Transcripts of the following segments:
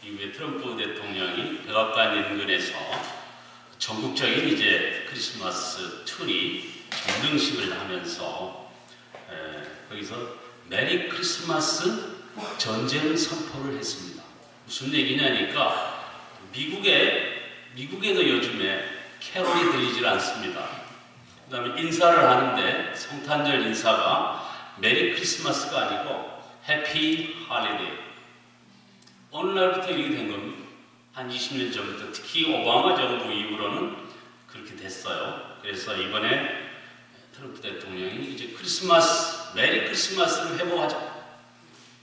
이후에 트럼프 대통령이 백악관 인근에서 전국적인 이제 크리스마스 트리 점등식을 하면서 거기서 메리 크리스마스 전쟁 선포를 했습니다. 무슨 얘기냐니까 미국에도 요즘에 캐롤이 들리질 않습니다. 그 다음에 인사를 하는데 성탄절 인사가 메리 크리스마스가 아니고 해피 할리데이. 어느 날부터 이렇게 된 겁니다. 한 20년 전부터 특히 오바마 정부 이후로는 그렇게 됐어요. 그래서 이번에 트럼프 대통령이 이제 메리 크리스마스를 회복하자.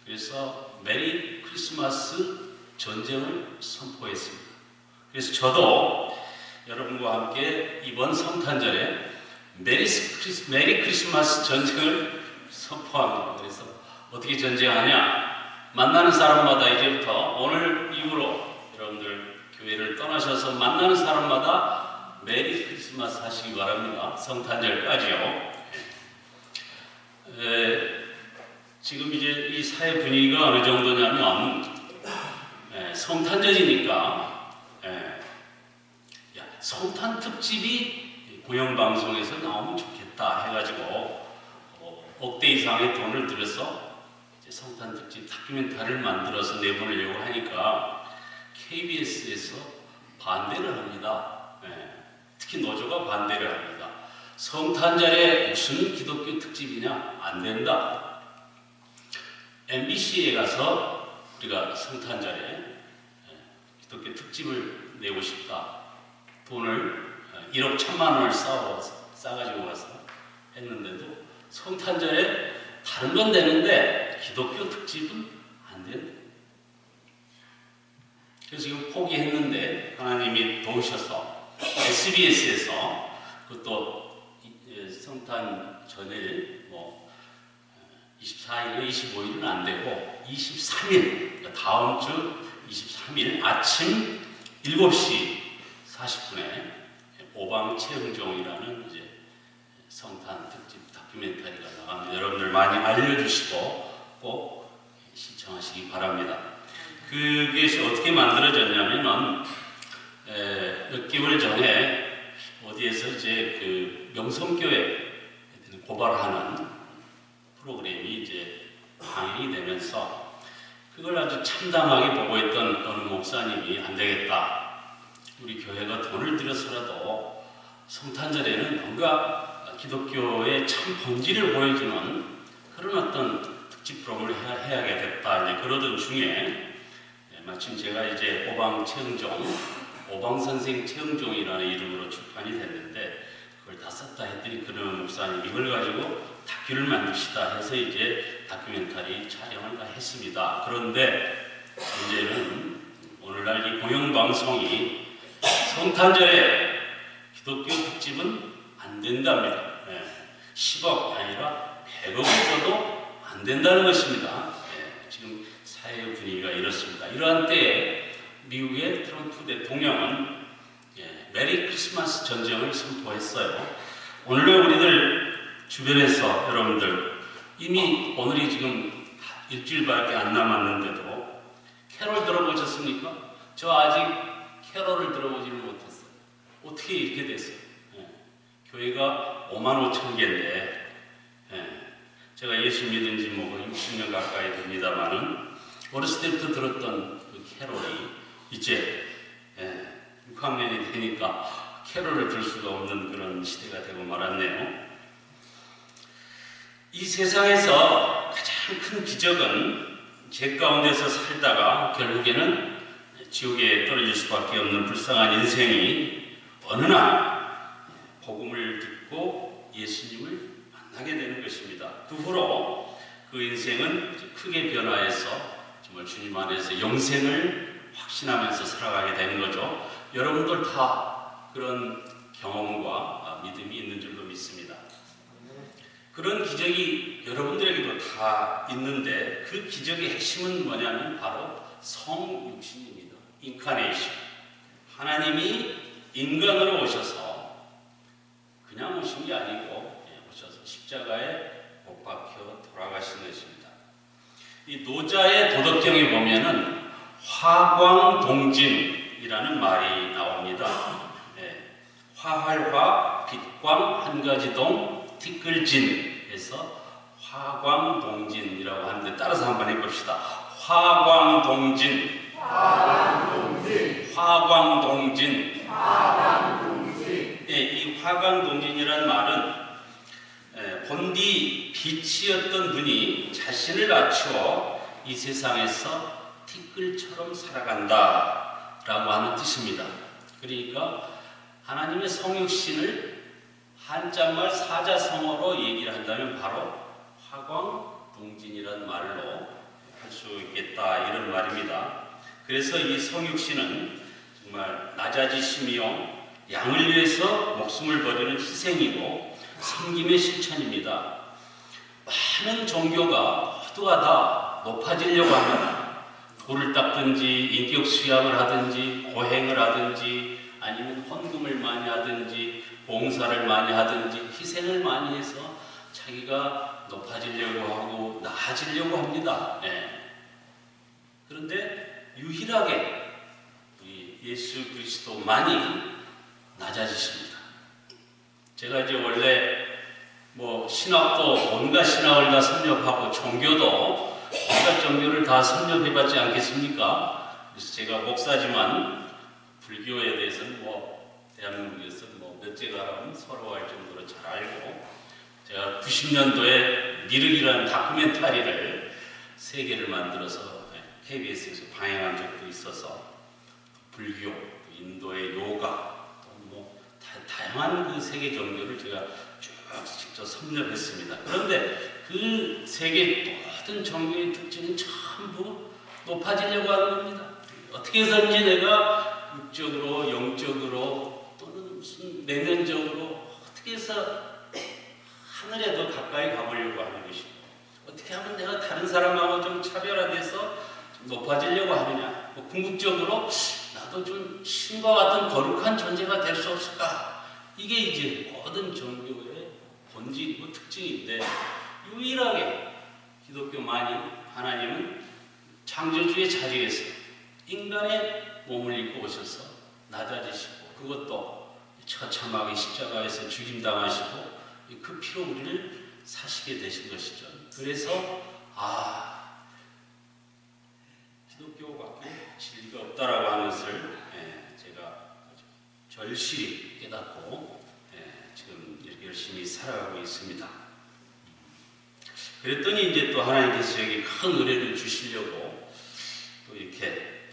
그래서 메리 크리스마스 전쟁을 선포했습니다. 그래서 저도 여러분과 함께 이번 성탄절에 메리 크리스마스 전쟁을 선포합니다. 그래서 어떻게 전쟁하냐? 만나는 사람마다 이제부터 오늘 이후로 여러분들 교회를 떠나셔서 만나는 사람마다 메리 크리스마스 하시기 바랍니다. 성탄절까지요. 지금 이제 이 사회 분위기가 어느 정도냐면 성탄절이니까 성탄 특집이 공영방송에서 나오면 좋겠다 해가지고 억대 이상의 돈을 들여서 성탄 특집 다큐멘터리를 만들어서 내보내려고 하니까 KBS에서 반대를 합니다. 특히 노조가 반대를 합니다. 성탄절에 무슨 기독교 특집이냐? 안 된다. MBC에 가서 우리가 성탄절에 기독교 특집을 내고 싶다. 돈을 1억 1천만 원을 싸가지고 와서 했는데도 성탄절에 다른 건 되는데 기독교 특집은 안 된다. 그래서 지금 포기했는데 하나님이 도우셔서 SBS에서 그것도 성탄 전일 24일, 25일은 안 되고 23일, 다음 주 23일 아침 7시 40분에 오방채흥종이라는 이제 성탄 특집 다큐멘터리가 나갑니다. 여러분들 많이 알려주시고 꼭 시청하시기 바랍니다. 그게 어떻게 만들어졌냐면은 몇 개월 전에 어디에서 이제 그 명성교회 고발하는 프로그램이 이제 방영이 되면서 그걸 아주 참담하게 보고 있던 어느 목사님이 안 되겠다. 우리 교회가 돈을 들여서라도 성탄절에는 뭔가 기독교의 참 본질을 보여주는 그런 어떤 특집 프로그램을 해야겠다. 이제 그러던 중에 마침 제가 이제 오방선생 채흥종이라는 이름으로 출판이 됐는데 그걸 다 썼다 했더니 그런 목사님 이걸 가지고 다큐를 만듭시다 해서 이제 다큐멘터리 촬영을 다 했습니다. 그런데 문제는 오늘날 이 공영방송이 성탄절에 기독교 특집은 안 된답니다. 10억 아니라 100억을 줘도 안 된다는 것입니다. 지금 사회 분위기가 이렇습니다. 이러한 때에 미국의 트럼프 대통령은 메리 크리스마스 전쟁을 선포했어요. 오늘날 우리들 주변에서 여러분들 이미 오늘이 지금 일주일밖에 안 남았는데도 캐롤 들어보셨습니까? 저 아직 캐롤을 들어보지를 못했어요. 어떻게 이렇게 됐어요? 교회가 5만 5천 개인데 제가 예수 믿은 지 뭐 60년 가까이 됩니다만은 어렸을 때부터 들었던 그 캐롤이 이제 6학년이 되니까 캐롤을 들 수가 없는 그런 시대가 되고 말았네요. 이 세상에서 가장 큰 기적은 죄 가운데서 살다가 결국에는 지옥에 떨어질 수밖에 없는 불쌍한 인생이 어느 날 복음을 듣고 예수님을 만나게 되는 것입니다. 그 후로 그 인생은 크게 변화해서 정말 주님 안에서 영생을 확신하면서 살아가게 되는 거죠. 여러분들 다 그런 경험과 믿음이 있는 줄로 믿습니다. 그런 기적이 여러분들에게도 다 있는데 그 기적의 핵심은 뭐냐면 바로 성육신입니다. 인카네이션. 하나님이 인간으로 오셔서 그냥 오신 게 아니고 오셔서 십자가에 못 박혀 돌아가신 것입니다. 이 노자의 도덕경에 보면은 화광동진이라는 말이 나옵니다. 화활화, 빛광, 한가지동, 티끌진에서 화광동진이라고 하는데 따라서 한번 해봅시다. 화광동진, 화광동진, 화광동진, 화광동진. 이 화광동진이라는 말은 본디 빛이었던 분이 자신을 낮추어 이 세상에서 티끌처럼 살아간다 라고 하는 뜻입니다. 그러니까 하나님의 성육신을 한자말 사자성어로 얘기를 한다면 바로 화광동진이라는 말로 할 수 있겠다 이런 말입니다. 그래서 이 성육신은 정말 낮아지시며 양을 위해서 목숨을 버리는 희생이고 섬김의 실천입니다. 많은 종교가 모두가 다 높아지려고 합니다. 돌을 닦든지 인격 수양을 하든지 고행을 하든지 아니면 헌금을 많이 하든지 봉사를 많이 하든지 희생을 많이 해서 자기가 높아지려고 하고 나아지려고 합니다. 그런데 유일하게 우리 예수 그리스도만이 낮아지십니다. 제가 이제 원래 신학도 온갖 신학을 다 섭렵하고 종교도 온갖 종교를 다 섭렵해봤지 않겠습니까? 그래서 제가 목사지만 불교에 대해서는 대한민국에서 몇째 가라면 서로 알 정도로 잘 알고, 제가 90년도에 미륵이라는 다큐멘터리를 3개를 만들어서 KBS에서 방영한 적도 있어서 불교, 인도의 요가, 또 다양한 그 세계 종교를 제가 쭉 직접 섭렵했습니다. 그런데 그 세계 모든 종교의 특징은 전부 높아지려고 하는 겁니다. 어떻게 해서든지 내가 육적으로, 영적으로 또는 무슨 내면적으로 어떻게 해서 하늘에 더 가까이 가보려고 하는 것이고, 어떻게 하면 내가 다른 사람하고 좀 차별화돼서 좀 높아지려고 하느냐, 궁극적으로 나도 좀 신과 같은 거룩한 존재가 될 수 없을까? 이게 이제 모든 종교의 본질이고 특징인데, 유일하게 기독교만이 하나님은 창조주의 자리에서 인간의 몸을 입고 오셔서 낮아지시고, 그것도 처참하게 십자가에서 죽임당하시고 그 피로 우리를 사시게 되신 것이죠. 그래서 기독교밖에 진리가 없다라고 하는 것을 제가 절실히 깨닫고 지금 이렇게 열심히 살아가고 있습니다. 그랬더니 이제 또 하나님께서 저에게 큰 은혜를 주시려고 또 이렇게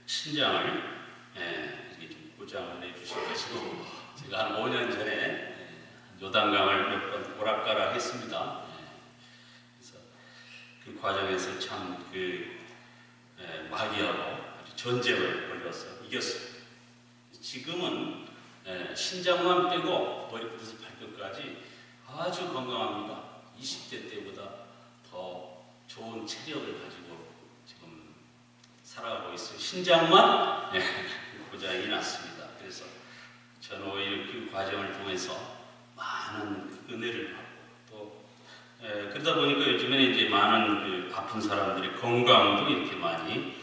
신장을 이렇게 좀 포장을 해주셔가지고, 제가 한 5년 전에 요단강을 몇 번 오락가락 했습니다. 그래서 그 과정에서 참 마귀하고 아주 전쟁을 벌여서 이겼습니다. 지금은 신장만 빼고 머리부터 발끝까지 아주 건강합니다. 20대 때보다 더 좋은 체력을 가지고 지금 살아가고 있어요. 신장만 고장이 났습니다. 그래서 저는 오히려 그 과정을 통해서 많은 은혜를 받고, 또 그러다 보니까 요즘에는 이제 많은 아픈 사람들의 건강도 이렇게 많이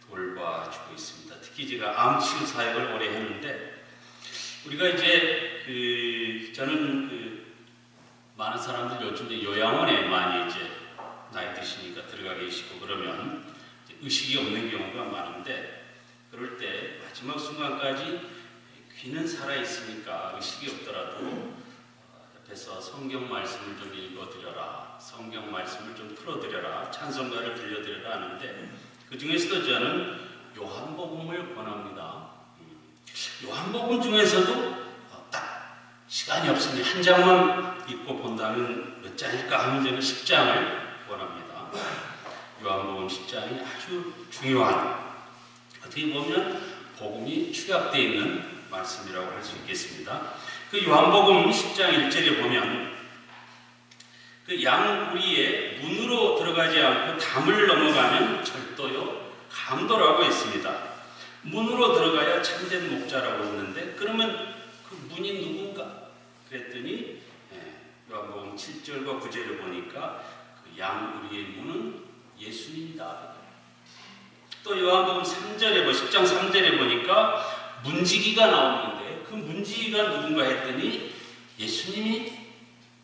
돌봐주고 있습니다. 특히 제가 암치유 사역을 오래 했는데, 우리가 이제 저는 많은 사람들 요즘에 요양원에 많이 이제 나이 드시니까 들어가 계시고 그러면 의식이 없는 경우가 많은데, 그럴 때 마지막 순간까지 귀는 살아 있으니까 의식이 없더라도 옆에서 성경 말씀을 좀 읽어드려라, 성경 말씀을 좀 풀어드려라, 찬송가를 들려드려라 하는데, 그 중에서도 저는 요한복음을 권합니다. 요한복음 중에서도 딱 시간이 없으니 한 장만 읽고 본다면 몇 장일까 하면 저는 10장을 권합니다. 요한복음 10장이 아주 중요한, 어떻게 보면 복음이 축약되어 있는 말씀이라고 할 수 있겠습니다. 그 요한복음 10장 1절에 보면 그 양우리에 문으로 들어가지 않고 담을 넘어가면 절도요 감도라고 했습니다. 문으로 들어가야 참된 목자라고 했는데, 그러면 그 문이 누군가? 그랬더니 요한복음 7절과 9절을 보니까 그 양우리의 문은 예수님이다. 또 요한복음 3절에 10장 3절에 보니까 문지기가 나오는데 그 문지기가 누군가 했더니 예수님이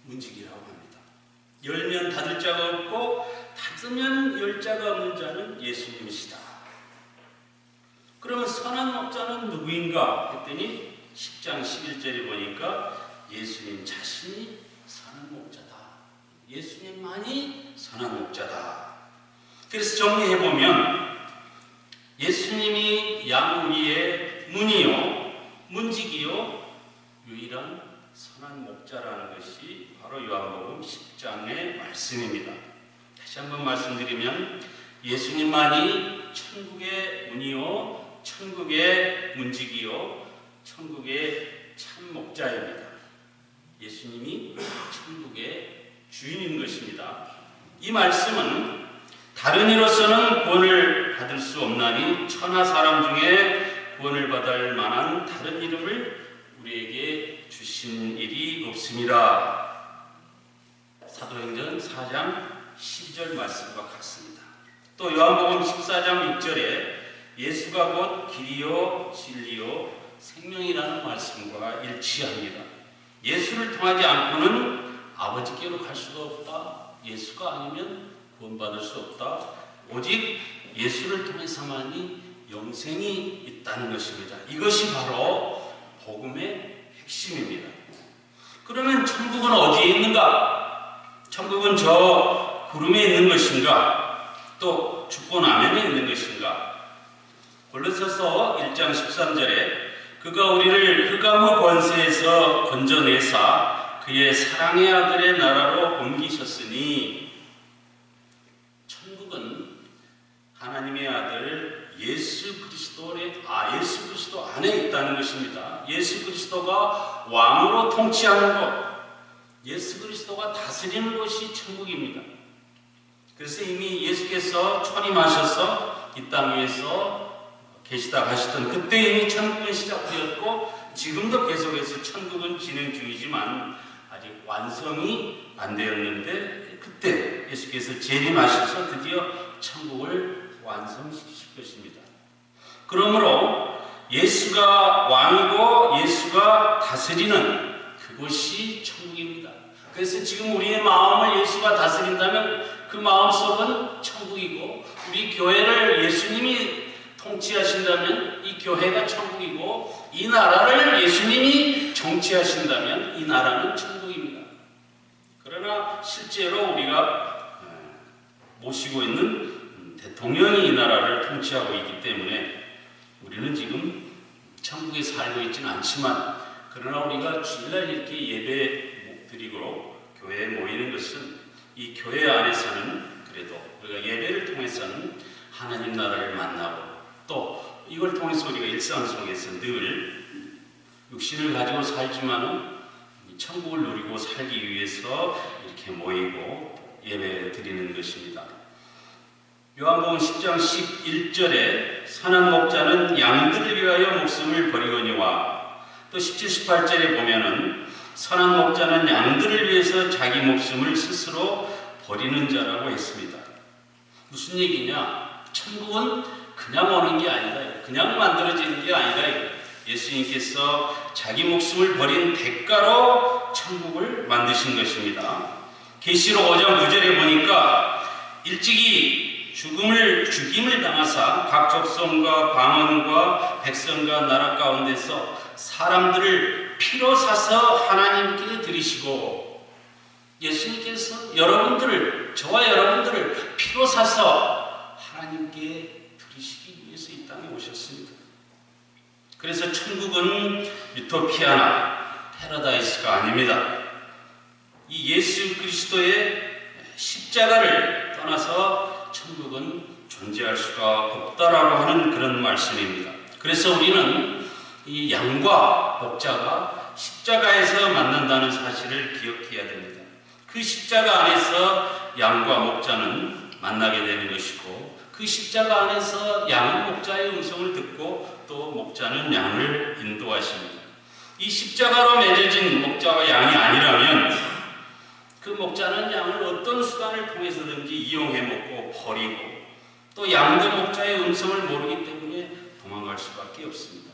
문지기라고 합니다. 열면 닫을 자가 없고 닫으면 열 자가 없는 자는 예수님이시다. 그러면 선한 목자는 누구인가 했더니 10장 11절에 보니까 예수님 자신이 선한 목자다. 예수님만이 선한 목자다. 그래서 정리해보면 예수님이 양 위의 문이요 문지기요 유일한 선한 목자라는 것이 바로 요한복음 10장의 말씀입니다. 다시 한번 말씀드리면 예수님만이 천국의 문이요 천국의 문지기요 천국의 참 목자입니다. 예수님이 천국의 주인인 것입니다. 이 말씀은 다른 이로서는 구원을 받을 수 없나니 천하 사람 중에 구원을 받을 만한 다른 이름을 우리에게 주신 일이 없습니다. 사도행전 4장 12절 말씀과 같습니다. 또 요한복음 14장 6절에 예수가 곧 길이요 진리요 생명이라는 말씀과 일치합니다. 예수를 통하지 않고는 아버지께로 갈 수가 없다. 예수가 아니면 구원받을 수 없다. 오직 예수를 통해서만이 영생이 있다는 것입니다. 이것이 바로 복음의 핵심입니다. 그러면 천국은 어디에 있는가? 천국은 저 구름에 있는 것인가? 또 죽고 나면에 있는 것인가? 골로새서 1장 13절에 그가 우리를 흑암의 권세에서 건져내사 그의 사랑의 아들의 나라로 옮기셨으니 천국은 하나님의 아들 예수 그리스도 안에 있다는 것입니다. 예수 그리스도가 왕으로 통치하는 것, 예수 그리스도가 다스리는 것이 천국입니다. 그래서 이미 예수께서 초림하셔서 이 땅 위에서 계시다 가시던 그때 이미 천국은 시작되었고 지금도 계속해서 천국은 진행 중이지만 아직 완성이 안 되었는데 그때 예수께서 재림하셔서 드디어 천국을 완성시키실 것입니다. 그러므로 예수가 왕이고 예수가 다스리는 그것이 천국입니다. 그래서 지금 우리의 마음을 예수가 다스린다면 그 마음속은 천국이고 우리 교회를 예수님이 통치하신다면 이 교회가 천국이고 이 나라를 예수님이 정치하신다면 이 나라는 천국입니다. 그러나 실제로 우리가 모시고 있는 대통령이 이 나라를 통치하고 있기 때문에 우리는 지금 천국에 살고 있지는 않지만 그러나 우리가 주일날 이렇게 예배 드리고 교회에 모이는 것은 이 교회 안에서는 그래도 우리가 예배를 통해서는 하나님 나라를 만나고 또 이걸 통해서 우리가 일상 속에서 늘 육신을 가지고 살지만은 천국을 누리고 살기 위해서 이렇게 모이고 예배 드리는 것입니다. 요한복음 10장 11절에 선한 목자는 양들을 위하여 목숨을 버리거니와 또 17, 18절에 보면은 선한 목자는 양들을 위해서 자기 목숨을 스스로 버리는 자라고 했습니다. 무슨 얘기냐? 천국은 그냥 오는 게 아니다. 그냥 만들어지는 게 아니다. 예수님께서 자기 목숨을 버린 대가로 천국을 만드신 것입니다. 계시록 5장 9절에 보니까 일찍이 죽임을 당하사 각 족속과 방언과 백성과 나라 가운데서 사람들을 피로 사서 하나님께 드리시고 예수님께서 저와 여러분들을 피로 사서 하나님께 드리시기 위해서 이 땅에 오셨습니다. 그래서 천국은 유토피아나 패러다이스가 아닙니다. 이 예수 그리스도의 십자가를 떠나서 천국은 존재할 수가 없다라고 하는 그런 말씀입니다. 그래서 우리는 이 양과 목자가 십자가에서 만난다는 사실을 기억해야 됩니다. 그 십자가 안에서 양과 목자는 만나게 되는 것이고 그 십자가 안에서 양은 목자의 음성을 듣고 또 목자는 양을 인도하십니다. 이 십자가로 맺어진 목자와 양이 아니라면 그 목자는 양을 어떤 수단을 통해서든지 이용해 먹고 버리고 또 양대 목자의 음성을 모르기 때문에 도망갈 수밖에 없습니다.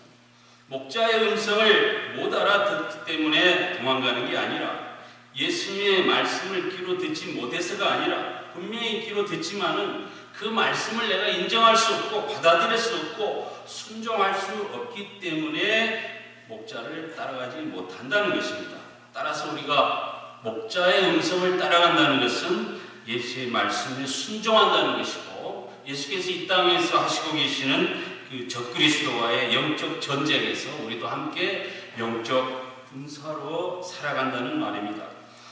목자의 음성을 못 알아듣기 때문에 도망가는 게 아니라 예수님의 말씀을 귀로 듣지 못해서가 아니라 분명히 귀로 듣지만은 그 말씀을 내가 인정할 수 없고 받아들일 수 없고 순종할 수 없기 때문에 목자를 따라가지 못한다는 것입니다. 따라서 우리가 목자의 음성을 따라간다는 것은 예수의 말씀에 순종한다는 것이고, 예수께서 이 땅에서 하시고 계시는 그 적그리스도와의 영적 전쟁에서 우리도 함께 영적 군사로 살아간다는 말입니다.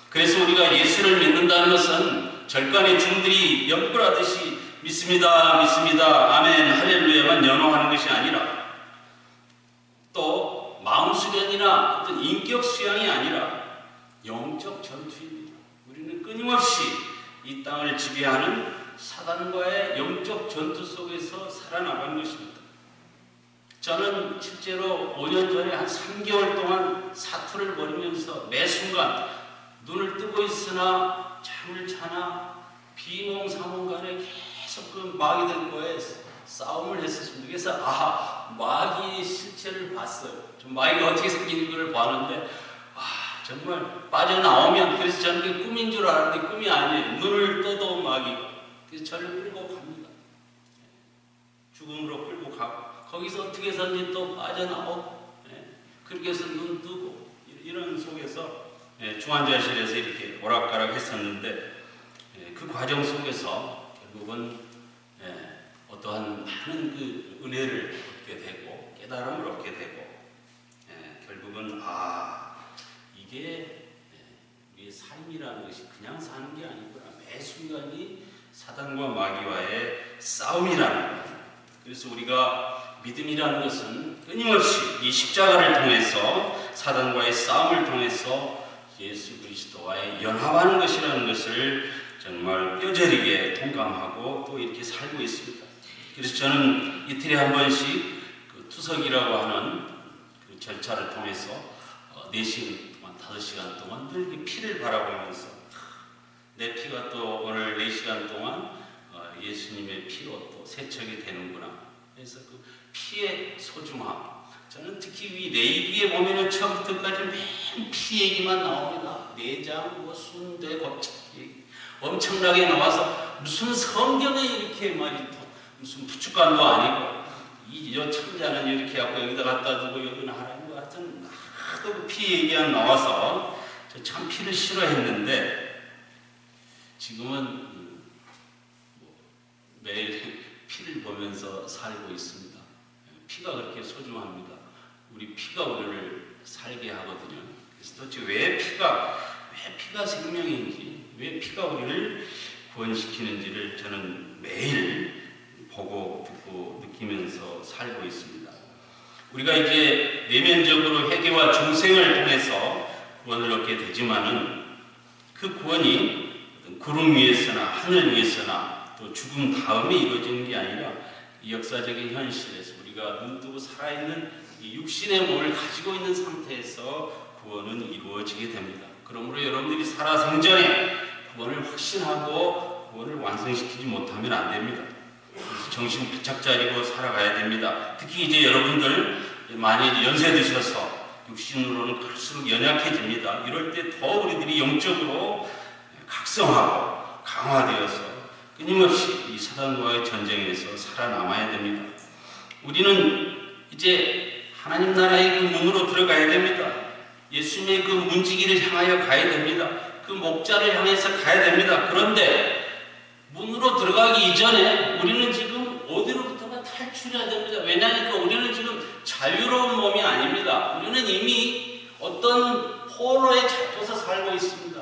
그래서 우리가 예수를 믿는다는 것은 절간의 중들이 연불하듯이 믿습니다, 믿습니다, 아멘, 할렐루야만 연호하는 것이 아니라, 또 마음 수련이나 어떤 인격 수양이 아니라 영적 전투입니다. 우리는 끊임없이 이 땅을 지배하는 사단과의 영적 전투 속에서 살아나가는 것입니다. 저는 실제로 5년 전에 한 3개월 동안 사투를 벌이면서 매 순간 눈을 뜨고 있으나 잠을 자나 비몽사몽간에 계속 그 마귀들과의 싸움을 했었습니다. 그래서 마귀의 실체를 봤어요. 좀 마귀가 어떻게 생긴 걸 봤는데 정말 빠져나오면, 그래서 저는 그게 꿈인 줄 알았는데 꿈이 아니에요. 눈을 떠도 마귀가. 그래서 저를 끌고 갑니다. 죽음으로 끌고 가고 거기서 어떻게 해서든지 또 빠져나오고, 그렇게 해서 눈 뜨고 이런 속에서 중환자실에서 이렇게 오락가락 했었는데, 그 과정 속에서 결국은 어떠한 많은 그 은혜를 얻게 되고 깨달음을 얻게 되고, 결국은 이게 우리의 삶이라는 것이 그냥 사는 게 아니구나. 매 순간이 사단과 마귀와의 싸움이라는 거예요. 그래서 우리가 믿음이라는 것은 끊임없이 이 십자가를 통해서 사단과의 싸움을 통해서 예수 그리스도와의 연합하는 것이라는 것을 정말 뼈저리게 동감하고 또 이렇게 살고 있습니다. 그래서 저는 이틀에 한 번씩 그 투석이라고 하는 그 절차를 통해서 4시간 동안, 5시간 동안 늘 이렇게 피를 바라보면서 내 피가 또 오늘 4시간 동안 예수님의 피로 또 세척이 되는구나. 그래서 그 피의 소중함. 저는 특히 이 레위기에 보면은 처음부터까지 맨 피 얘기만 나옵니다. 내장, 순대, 곱창 얘기. 엄청나게 나와서 무슨 성경에 이렇게 무슨 부축간도 아니고 이 참자는 이렇게 하고 여기다 갖다 두고 여기는 하나님 같은 하도 그 피 얘기가 나와서 저 참 피를 싫어했는데 지금은 매일 피를 보면서 살고 있습니다. 피가 그렇게 소중합니다. 우리 피가 우리를 살게 하거든요. 그래서 도대체 왜 피가 생명인지, 왜 피가 우리를 구원시키는지를 저는 매일 보고 듣고 느끼면서 살고 있습니다. 우리가 이제 내면적으로 회개와 중생을 통해서 구원을 얻게 되지만은 그 구원이 구름 위에서나 하늘 위에서나 또 죽음 다음에 이루어지는 게 아니라 이 역사적인 현실에서 우리가 눈뜨고 살아있는 이 육신의 몸을 가지고 있는 상태에서 구원은 이루어지게 됩니다. 그러므로 여러분들이 살아생전에 구원을 확신하고 구원을 완성시키지 못하면 안 됩니다. 그래서 정신 바짝 차리고 살아가야 됩니다. 특히 이제 여러분들 많이 연세 드셔서 육신으로는 갈수록 연약해집니다. 이럴 때 더 우리들이 영적으로 각성하고 강화되어서 끊임없이 이 사단과의 전쟁에서 살아남아야 됩니다. 우리는 이제 하나님 나라의 그 문으로 들어가야 됩니다. 예수님의 그 문지기를 향하여 가야 됩니다. 그 목자를 향해서 가야 됩니다. 그런데 문으로 들어가기 이전에 우리는 지금 어디로부터가 탈출해야 됩니다. 왜냐하니까 우리는 지금 자유로운 몸이 아닙니다. 우리는 이미 어떤 포로에 잡혀서 살고 있습니다.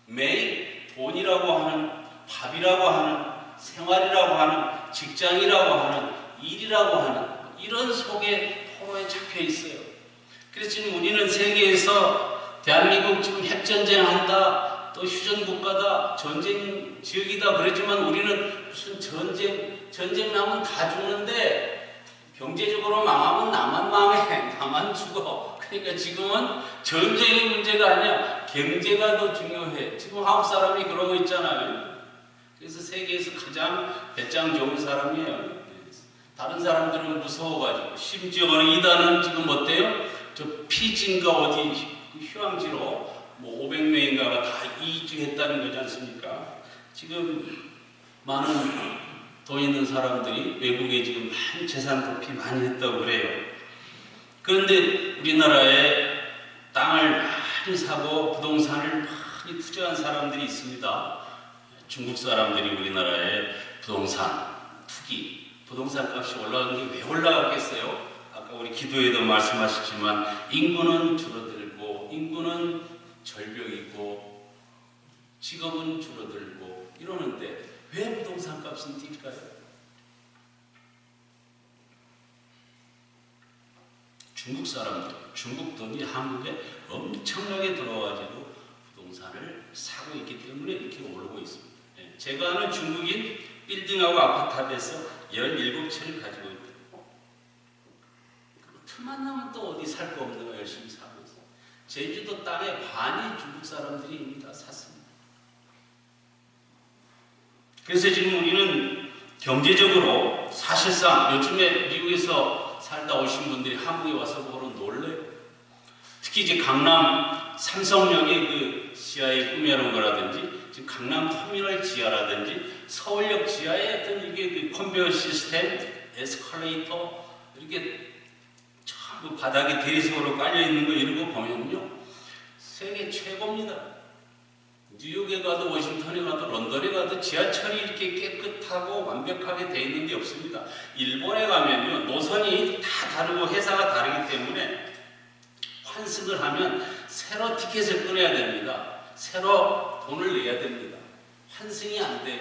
매일 돈이라고 하는, 밥이라고 하는, 생활이라고 하는, 직장이라고 하는, 일이라고 하는 이런 속에 포로에 잡혀 있어요. 그래서 지금 우리는 세계에서 대한민국 지금 핵전쟁 한다, 또 휴전 국가다, 전쟁 지역이다 그랬지만 우리는 무슨 전쟁 나면 다 죽는데 경제적으로 망하면 나만 망해, 나만 죽어. 그러니까 지금은 전쟁이 문제가 아니야, 경제가 더 중요해. 지금 한국 사람이 그러고 있잖아요. 그래서 세계에서 가장 배짱 좋은 사람이에요. 다른 사람들은 무서워가지고, 심지어는 이단은 지금 어때요? 저 피지인가 어디 휴양지로 뭐 500명인가가 다 이주했다는 거지 않습니까? 지금 많은 돈 있는 사람들이 외국에 지금 많은 재산 도피 많이 했다고 그래요. 그런데 우리나라에 땅을 많이 사고 부동산을 많이 투자한 사람들이 있습니다. 중국 사람들이 우리나라에 부동산 투기, 부동산 값이 올라가는 게 왜 올라갔겠어요? 아까 우리 기도에도 말씀하셨지만 인구는 줄어들고 인구는 절벽이고 직업은 줄어들고 이러는데 왜 부동산 값은 뛸까요? 중국 사람들, 중국 돈이 한국에 엄청나게 들어와가지고 부동산을 사고 있기 때문에 이렇게 오르고 있습니다. 제가 아는 중국인 빌딩하고 아파트 합해서 17채를 가지고 있다. 틈만 나면 또 어디 살 거 없는 거 열심히 사고 있어요. 제주도 땅의 반이 중국 사람들이 이미 다 샀습니다. 그래서 지금 우리는 경제적으로 사실상 요즘에 미국에서 살다 오신 분들이 한국에 와서 보러 놀래요. 특히 이제 강남 삼성역의 그 지하에 꾸며놓은 거라든지 지금 강남 터미널 지하라든지 서울역 지하에 어떤 이게 그 컨베이어 시스템, 에스컬레이터 이렇게 전부 바닥에 대리석으로 깔려 있는 거 이런 거 보면요 세계 최고입니다. 뉴욕에 가도 워싱턴에 가도 런던에 가도 지하철이 이렇게 깨끗하고 완벽하게 돼 있는 게 없습니다. 일본에 가면요 노선이 다 다르고 회사가 다르기 때문에 환승을 하면 새로 티켓을 끊어야 됩니다. 새로 돈을 내야 됩니다. 환승이 안 돼요.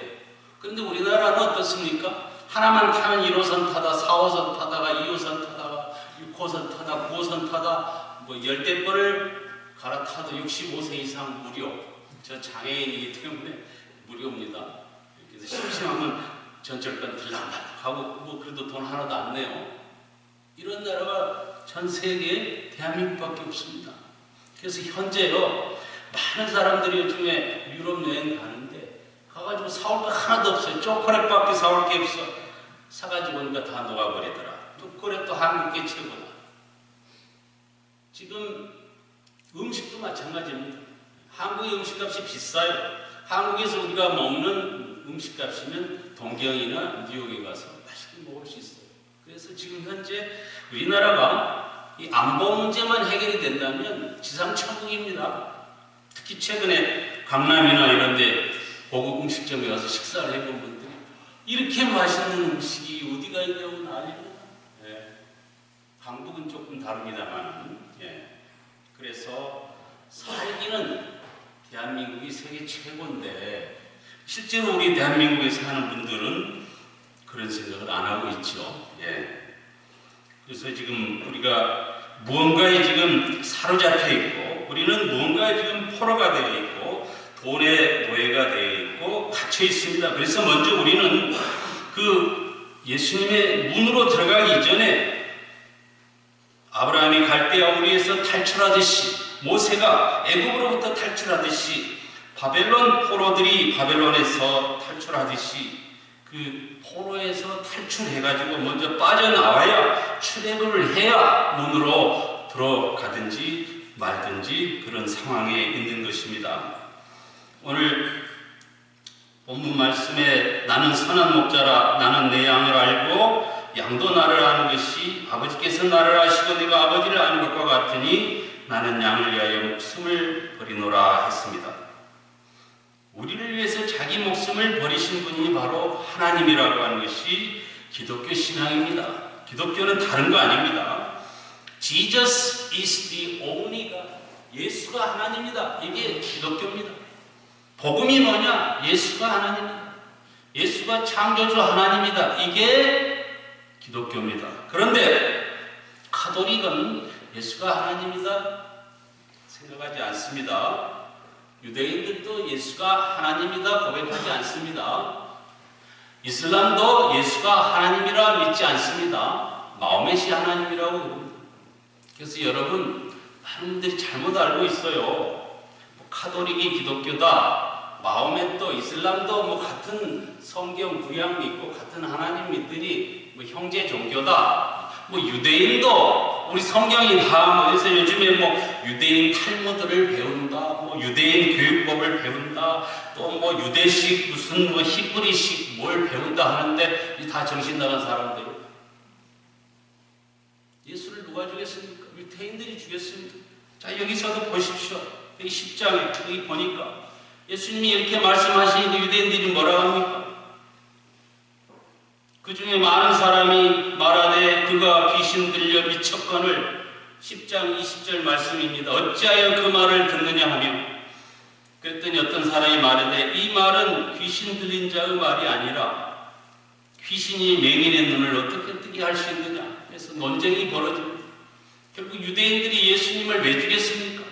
그런데 우리나라는 어떻습니까? 하나만 타면 1호선 타다 4호선 타다가 2호선 타다가 6호선 타다 9호선 타다 뭐 10대 번을 갈아타도 65세 이상 무료. 저 장애인이기 때문에 무료입니다. 그래서 심심하면 전철권 들락날락 하고 뭐 그래도 돈 하나도 안 내요. 이런 나라가 전 세계에 대한민국밖에 없습니다. 그래서 현재요 많은 사람들이 요즘에 유럽 여행 가는데 가가지고 사올 거 하나도 없어요. 초콜릿밖에 사올 게 없어. 사가지고 오니까 다 녹아버리더라. 초콜릿도 한국계 최고다. 지금 음식도 마찬가지입니다. 한국의 음식값이 비싸요. 한국에서 우리가 먹는 음식값이면 동경이나 뉴욕에 가서 맛있게 먹을 수 있어요. 그래서 지금 현재 우리나라가 이 안보 문제만 해결이 된다면 지상천국입니다. 특히 최근에 강남이나 이런 데 고급 음식점에 가서 식사를 해본 분들이 이렇게 맛있는 음식이 어디가 있냐고 난리입니다. 예. 강북은 조금 다릅니다만 그래서 살기는 대한민국이 세계 최고인데 실제로 우리 대한민국에 사는 분들은 그런 생각을 안 하고 있죠. 그래서 지금 우리가 무언가에 지금 사로잡혀 있고 우리는 무언가에 지금 포로가 되어 있고 돈의 노예가 되어 있고 갇혀 있습니다. 그래서 먼저 우리는 그 예수님의 문으로 들어가기 이전에 아브라함이 갈대아 우리에서 탈출하듯이 모세가 애굽으로부터 탈출하듯이 바벨론 포로들이 바벨론에서 탈출하듯이 그 포로에서 탈출해가지고 먼저 빠져나와야 출애굽을 해야 문으로 들어가든지 말든지 그런 상황에 있는 것입니다. 오늘 본문 말씀에 나는 선한 목자라 나는 내 양을 알고 양도 나를 아는 것이 아버지께서 나를 아시고 내가 아버지를 아는 것과 같으니 나는 양을 위하여 목숨을 버리노라 했습니다. 우리를 위해서 자기 목숨을 버리신 분이 바로 하나님이라고 하는 것이 기독교 신앙입니다. 기독교는 다른 거 아닙니다. Jesus is the only God. 예수가 하나님이다. 이게 기독교입니다. 복음이 뭐냐? 예수가 하나님이다. 예수가 창조주 하나님이다. 이게 기독교입니다. 그런데 카톨릭은 예수가 하나님이다 생각하지 않습니다. 유대인들도 예수가 하나님이다 고백하지 않습니다. 이슬람도 예수가 하나님이라 믿지 않습니다. 마호멧이 하나님이라고 그럽니다. 그래서 여러분 많은 분들이 잘못 알고 있어요. 카톨릭이 기독교다, 마호메도 이슬람도 뭐 같은 성경 구약 믿고 같은 하나님 믿더니 뭐 형제 종교다. 뭐 유대인도 우리 성경이 다 그래서 요즘에 뭐 유대인 탈무드를 배운다, 뭐 유대인 교육법을 배운다, 또 뭐 유대식 무슨 뭐 히브리식 뭘 배운다 하는데 다 정신 나간 사람들. 예수를 누가 죽였습니까? 유대인들이 죽였습니다. 자, 여기서도 보십시오. 여기 10장에 여기 보니까 예수님이 이렇게 말씀하시니까 유대인들이 뭐라고 합니까? 그 중에 많은 사람이 말하되 그가 귀신 들려 미쳤거늘 10장 20절 말씀입니다. 어찌하여 그 말을 듣느냐 하며 그랬더니 어떤 사람이 말하되 이 말은 귀신 들린 자의 말이 아니라 귀신이 맹인의 눈을 어떻게 뜨게 할 수 있느냐. 그래서 논쟁이 벌어집니다. 결국 유대인들이 예수님을 왜 죽였습니까?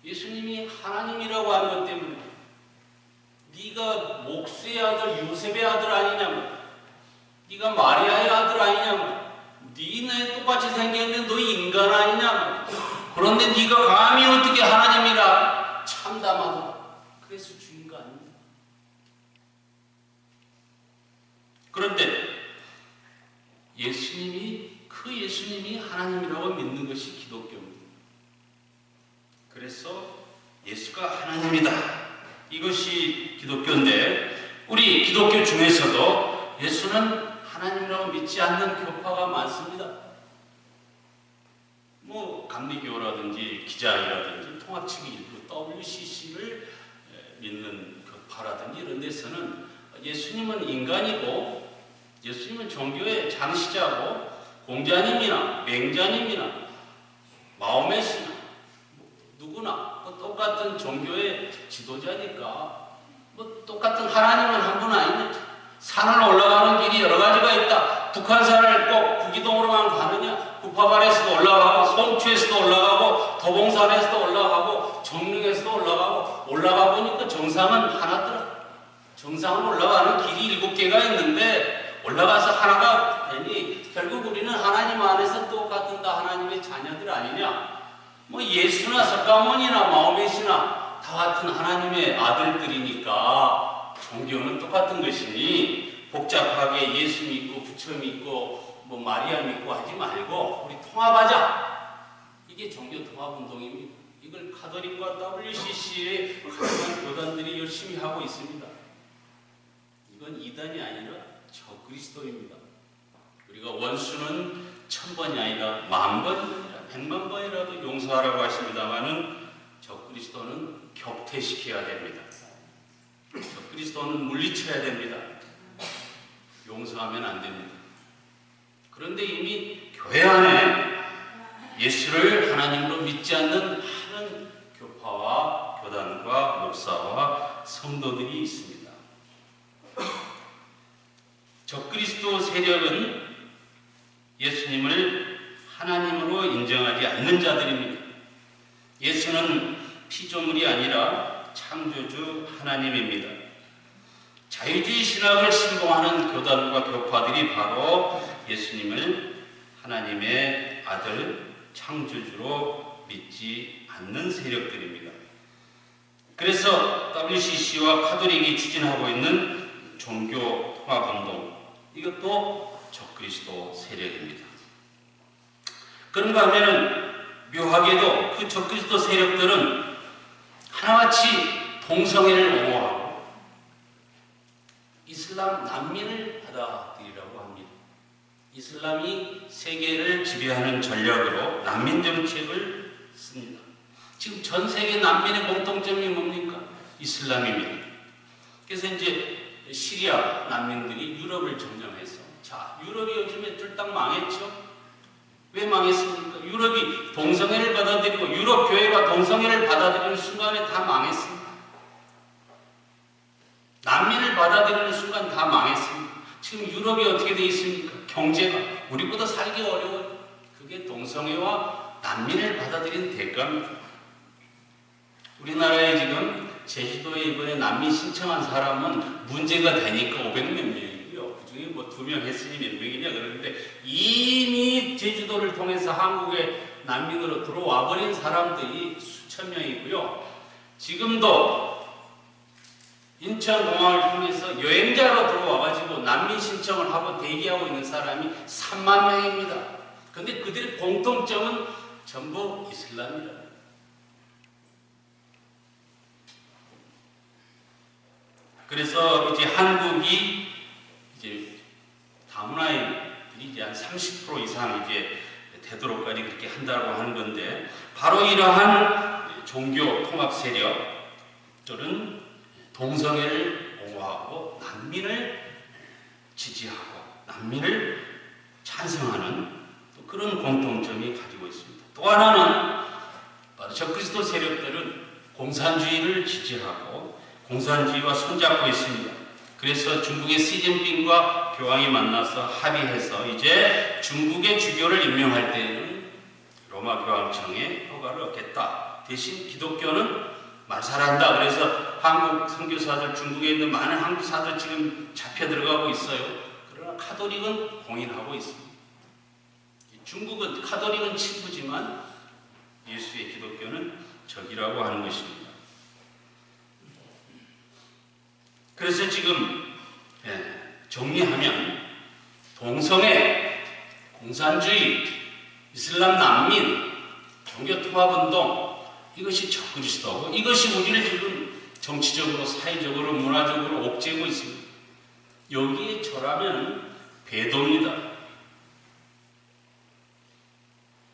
예수님이 하나님이라고 하는 것 때문에 네가 목수의 아들 요셉의 아들 아니냐고, 네가 마리아의 아들 아니냐고, 네는 똑같이 생겼는데 너 인간 아니냐고, 그런데 네가 감히 어떻게 하나님이라 참담하다. 그래서 죽인 거 아닙니다. 그런데 그 예수님이 하나님이라고 믿는 것이 기독교입니다. 그래서 예수가 하나님이다. 이것이 기독교인데 우리 기독교 중에서도 예수는 하나님이라고 믿지 않는 교파가 많습니다. 뭐 감리교라든지 기자회라든지 통합측이 일부 WCC를 믿는 교파라든지 이런 데서는 예수님은 인간이고 예수님은 종교의 장시자고 공자님이나 맹자님이나 마호메시나 누구나 똑같은 종교의 지도자니까 뭐 똑같은 하나님은 한 분 아니냐. 산을 올라가는 길이 여러 가지가 있다. 북한산을 꼭 구기동으로만 가느냐, 구파발에서도 올라가고 송추에서도 올라가고 도봉산에서도 올라가고 정릉에서도 올라가고 올라가 보니까 정상은 하나더라. 정상으로 올라가는 길이 7개가 있는데 올라가서 하나가 되니 결국 우리는 하나님 안에서 똑같은 다 하나님의 자녀들 아니냐. 뭐 예수나 석가모니나 마호메시나 다 같은 하나님의 아들들이니까 종교는 똑같은 것이니 복잡하게 예수 믿고 부처 믿고 뭐 마리아 믿고 하지 말고 우리 통합하자. 이게 종교 통합운동입니다. 이걸 카톨릭과 WCC의 가정한 교단들이 열심히 하고 있습니다. 이건 이단이 아니라 적그리스도입니다. 우리가 원수는 1000번이 아니라 10,000번이 아니라 100만 번이라도 용서하라고 하십니다마는 적그리스도는 격퇴시켜야 됩니다. 적그리스도는 물리쳐야 됩니다. 용서하면 안 됩니다. 그런데 이미 교회 안에 예수를 하나님으로 믿지 않는 많은 교파와 교단과 목사와 성도들이 있습니다. 적그리스도 세력은 예수님을 하나님으로 인정하지 않는 자들입니다. 예수는 피조물이 아니라 창조주 하나님입니다. 자유주의 신학을 신봉하는 교단과 교파들이 바로 예수님을 하나님의 아들 창조주로 믿지 않는 세력들입니다. 그래서 WCC와 카톨릭이 추진하고 있는 종교 통합운동, 이것도 적그리스도 세력입니다. 그런가 하면은 묘하게도 그 적그리스도 세력들은 하나같이 동성애를 옹호하고 이슬람 난민을 받아들이라고 합니다. 이슬람이 세계를 지배하는 전략으로 난민 정책을 씁니다. 지금 전 세계 난민의 공통점이 뭡니까? 이슬람입니다. 그래서 이제 시리아 난민들이 유럽을 점령해서, 자, 유럽이 요즘에 쫄딱 망했죠? 왜 망했습니까? 유럽이 동성애를 받아들이고 유럽 교회가 동성애를 받아들이는 순간에 다 망했습니다. 난민을 받아들이는 순간 다 망했습니다. 지금 유럽이 어떻게 되어 있습니까? 경제가 우리보다 살기 어려워요. 그게 동성애와 난민을 받아들이는 대가입니다. 우리나라에 지금 제주도에 이번에 난민 신청한 사람은 문제가 되니까 500몇 명이고요. 그 중에 뭐 2명 했으니 몇 명이냐 그러는데 이미 제주도를 통해서 한국에 난민으로 들어와 버린 사람들이 수천 명이고요. 지금도 인천공항을 통해서 여행자로 들어와가지고 난민 신청을 하고 대기하고 있는 사람이 3만 명입니다. 근데 그들의 공통점은 전부 이슬람이라. 그래서 이제 한국이 이제 다문화인들이 이제 한 30% 이상 이제 되도록까지 그렇게 한다고 하는 건데, 바로 이러한 종교 통합 세력들은 동성애를 옹호하고 난민을 지지하고 난민을 찬성하는 또 그런 공통점이 가지고 있습니다. 또 하나는 바로 적그리스도 세력들은 공산주의를 지지하고 공산주의와 손잡고 있습니다. 그래서 중국의 시진핑과 교황이 만나서 합의해서 이제 중국의 주교를 임명할 때에는 로마 교황청의 허가를 얻겠다. 대신 기독교는 말살한다. 그래서 한국 선교사들, 중국에 있는 많은 한국사들 지금 잡혀 들어가고 있어요. 그러나 카톨릭은 공인하고 있습니다. 중국은 카톨릭은 친구지만 예수의 기독교는 적이라고 하는 것입니다. 그래서 지금 정리하면 동성애, 공산주의, 이슬람 난민, 종교통합운동, 이것이 적그리스도고 이것이 우리를 지금 정치적으로, 사회적으로, 문화적으로 옥죄고 있습니다. 여기에 절하면 배도입니다.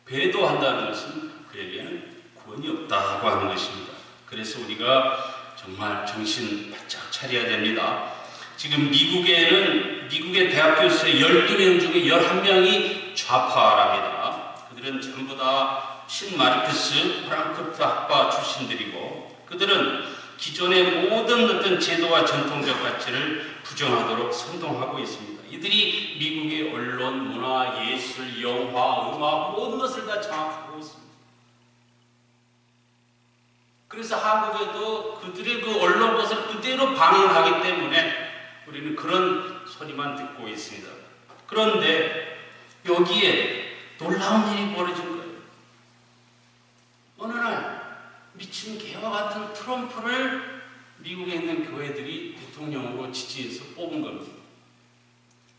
배도한다는 것은 그에게는 구원이 없다고 하는 것입니다. 그래서 우리가 정말 정신 바짝 차려야 됩니다. 지금 미국의 대학 교수 12명 중에 11명이 좌파랍니다. 그들은 전부 다 신마르크스 프랑크푸르트 학파 출신들이고 그들은 기존의 모든 어떤 제도와 전통적 가치를 부정하도록 선동하고 있습니다. 이들이 미국의 언론, 문화, 예술, 영화, 음악 모든 것을 다 장악하고 있습니다. 그래서 한국에도 그들의 그 언론 것을 그대로 방영하기 때문에 우리는 그런 소리만 듣고 있습니다. 그런데 여기에 놀라운 일이 벌어진 거예요. 어느 날 미친 개와 같은 트럼프를 미국에 있는 교회들이 대통령으로 지지해서 뽑은 겁니다.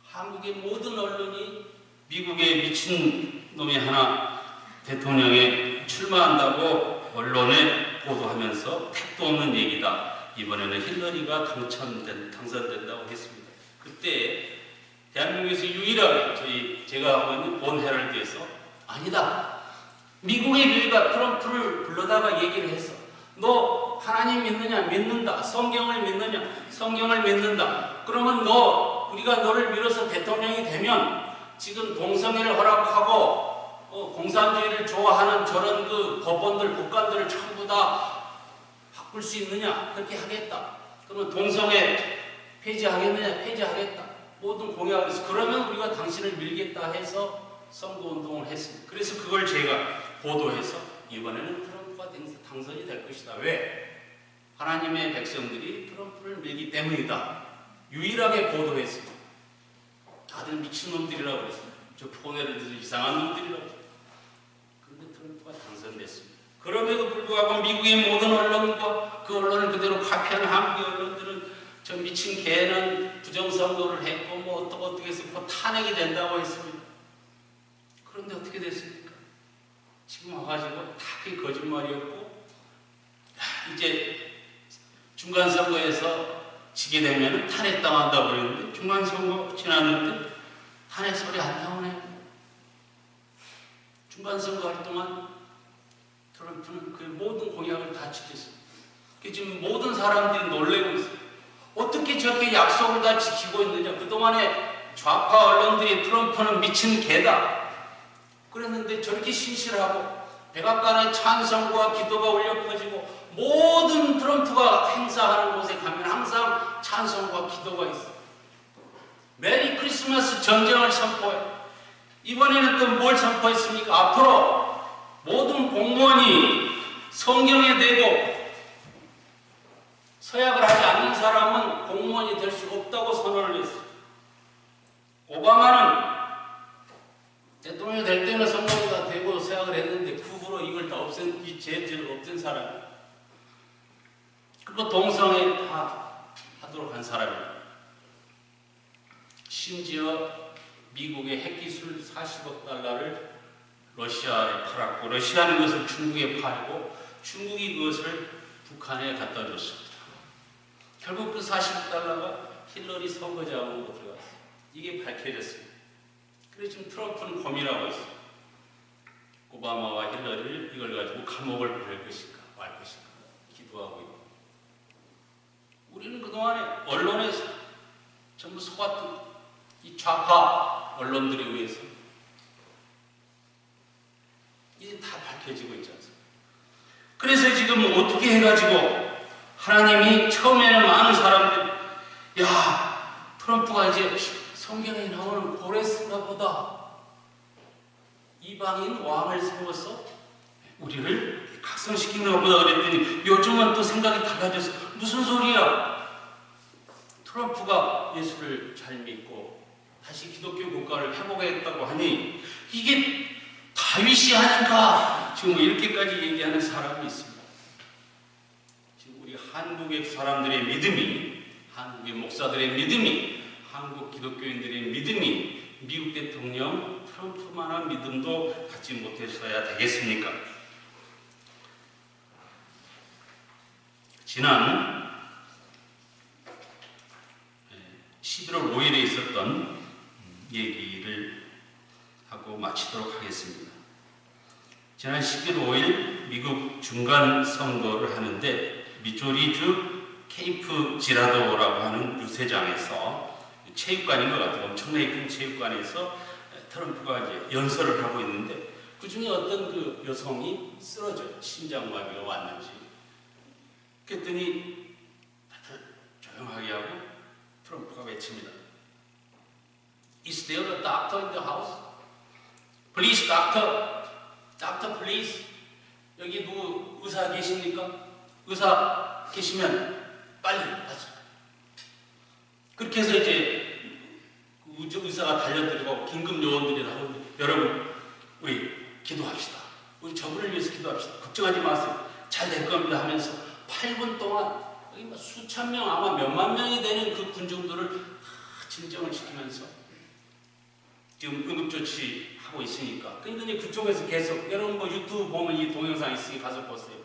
한국의 모든 언론이 미국의 미친 놈이 하나 대통령에 출마한다고 언론에 보도하면서 택도 없는 얘기다. 이번에는 힐러리가 당선된다고 했습니다. 그때 대한민국에서 유일하게 제가 하고 있는 본 헤럴드에서 아니다. 미국의 교회가 트럼프를 불러다가 얘기를 해서 너 하나님 믿느냐? 믿는다. 성경을 믿느냐? 성경을 믿는다. 그러면 우리가 너를 밀어서 대통령이 되면 지금 동성애를 허락하고 공산주의를 좋아하는 저런 그 법원들, 국관들을 전부 다 바꿀 수 있느냐? 그렇게 하겠다. 그러면 동성애 폐지하겠느냐? 폐지하겠다. 모든 공약을 해서 그러면 우리가 당신을 밀겠다 해서 선거운동을 했습니다. 그래서 그걸 제가 보도해서 이번에는 트럼프가 당선이 될 것이다. 왜? 하나님의 백성들이 트럼프를 밀기 때문이다. 유일하게 보도했습니다. 다들 미친놈들이라고 그랬어요. 저 폰에를 들어서 이상한 놈들이라고. 그런데 트럼프가 당선됐습니다. 그럼에도 불구하고 미국의 모든 언론과 그 언론을 그대로 카피하는 한국의 언론들은 저 미친 개는 부정선거를 했고 뭐 어떻게 해서 탄핵이 된다고 했습니다. 그런데 어떻게 됐습니까? 지금 와가지고 다 그게 거짓말이었고 이제 중간선거에서 지게 되면 탄핵당한다고 그랬는데 중간선거 지났는데 탄핵 소리 안 나오네요. 중간선거 할 동안 트럼프는 그 모든 공약을 다 지켰습니다. 지금 모든 사람들이 놀래고 있어요. 어떻게 저렇게 약속을 다 지키고 있느냐. 그동안에 좌파 언론들이 트럼프는 미친 개다 그랬는데 저렇게 신실하고 백악관의 찬성과 기도가 울려 퍼지고 모든 트럼프가 행사하는 곳에 가면 항상 찬송과 기도가 있어요. 메리 크리스마스 전쟁을 선포해. 이번에는 또 뭘 선포했습니까? 앞으로 모든 공무원이 성경에 대고 서약을 하지 않는 사람은 공무원이 될 수 없다고 선언을 했어요. 오바마는 대통령이 될 때는 성경이 다 되고 서약을 했는데 그 후로 이걸 다 이 죄를 없앤 사람이에요. 그리고 동성애 다 죽도록 한 사람입니다. 심지어 미국의 핵기술 40억 달러를 러시아에 팔았고 러시아는 그것을 중국에 팔고 중국이 그것을 북한에 갖다 줬습니다. 결국 그 40억 달러가 힐러리 선거 자금으로 들어갔어요. 이게 밝혀졌습니다. 그래서 지금 트럼프는 고민하고 있어요. 오바마와 힐러리를 이걸 가지고 감옥을 보낼 것인가 말 것인가 기도하고 있고, 우리는 그동안에 언론에서 전부 속았던 이 좌파 언론들에 의해서 이제 다 밝혀지고 있지 않습니까? 그래서 지금 어떻게 해가지고 하나님이 처음에는 많은 사람들이 야, 트럼프가 이제 성경에 나오는 고레스인가 보다, 이방인 왕을 세워서 우리를 각성시키는가 보다 그랬더니 요즘은 또 생각이 달라져서 무슨 소리야? 트럼프가 예수를 잘 믿고 다시 기독교 국가를 회복했다고 하니 이게 다윗이 아닌가? 지금 이렇게까지 얘기하는 사람이 있습니다. 지금 우리 한국의 사람들의 믿음이, 한국의 목사들의 믿음이, 한국 기독교인들의 믿음이 미국 대통령 트럼프만한 믿음도 갖지 못했어야 되겠습니까? 지난 11월 5일에 있었던 얘기를 하고 마치도록 하겠습니다. 지난 11월 5일 미국 중간 선거를 하는데 미조리주 케이프 지라도라고 하는 유세장에서 체육관인 것 같아요. 엄청나게 큰 체육관에서 트럼프가 이제 연설을 하고 있는데 그 중에 어떤 그 여성이 쓰러져 심장마비가 왔는지, 그랬더니 다들 조용하게 하고 트럼프가 외칩니다. Is there a doctor in the house? Please, doctor. Doctor, please. 여기 누구 의사 계십니까? 의사 계시면 빨리 가서. 그렇게 해서 이제 의사가 달려들고 긴급 요원들이 나오고, 여러분 우리 기도합시다. 우리 저분을 위해서 기도합시다. 걱정하지 마세요. 잘 될 겁니다 하면서 8분 동안 수천 명, 아마 몇만 명이 되는 그 군중들을 진정을 시키면서 지금 응급조치하고 있으니까. 그러더니 그쪽에서 계속, 여러분 뭐 유튜브 보면 이 동영상 있으니 가서 보세요.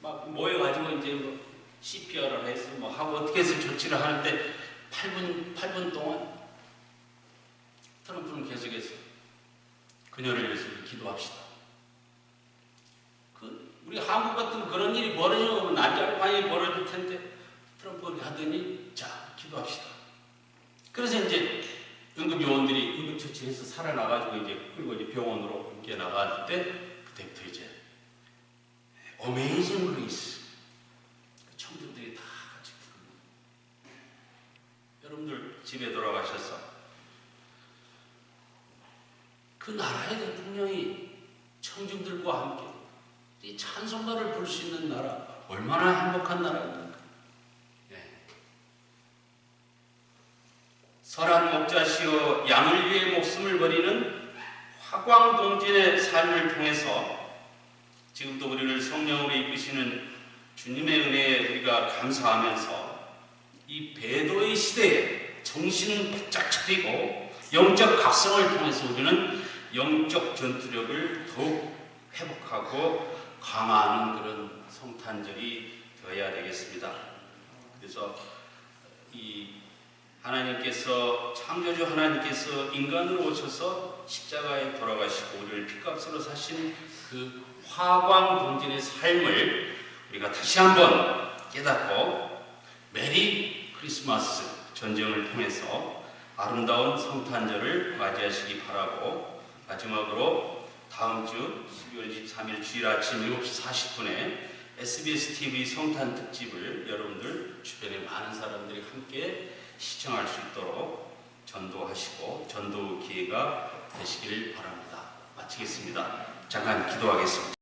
막 모여가지고 이제 뭐 CPR을 해서 뭐 하고 어떻게 해서 조치를 하는데 8분 동안 트럼프는 계속해서 그녀를 위해서 기도합시다. 우리 한국 같은 그런 일이 벌어지면 난장판이 벌어질 텐데 트럼프가 그렇게 하더니 자, 기도합시다. 그래서 이제 응급요원들이 응급처치해서 살아나가지고 이제 그리고 이제 병원으로 함께 나갈 때 그때부터 이제 Amazing Grace 청중들이 다 같이 부릅니다. 여러분들 집에 돌아가셔서 그 나라의 대통령이 청중들과 함께 이 찬송가를 부를 수 있는 나라, 얼마나 행복한 나라입니까? 네. 설한 목자시여 양을 위해 목숨을 버리는 화광동진의 삶을 통해서 지금도 우리를 성령으로 이끄시는 주님의 은혜에 우리가 감사하면서 이 배도의 시대에 정신 바짝 차리고 영적 각성을 통해서 우리는 영적 전투력을 더욱 회복하고 강화하는 그런 성탄절이 되어야 되겠습니다. 그래서 이 하나님께서, 창조주 하나님께서 인간으로 오셔서 십자가에 돌아가시고 우리를 핏값으로 사신 그 화광동진의 삶을 우리가 다시 한번 깨닫고 메리 크리스마스 전쟁을 통해서 아름다운 성탄절을 맞이하시기 바라고, 마지막으로 다음 주 12월 23일 주일 아침 7시 40분에 SBS TV 성탄 특집을 여러분들 주변에 많은 사람들이 함께 시청할 수 있도록 전도하시고 전도 기회가 되시길 바랍니다. 마치겠습니다. 잠깐 기도하겠습니다.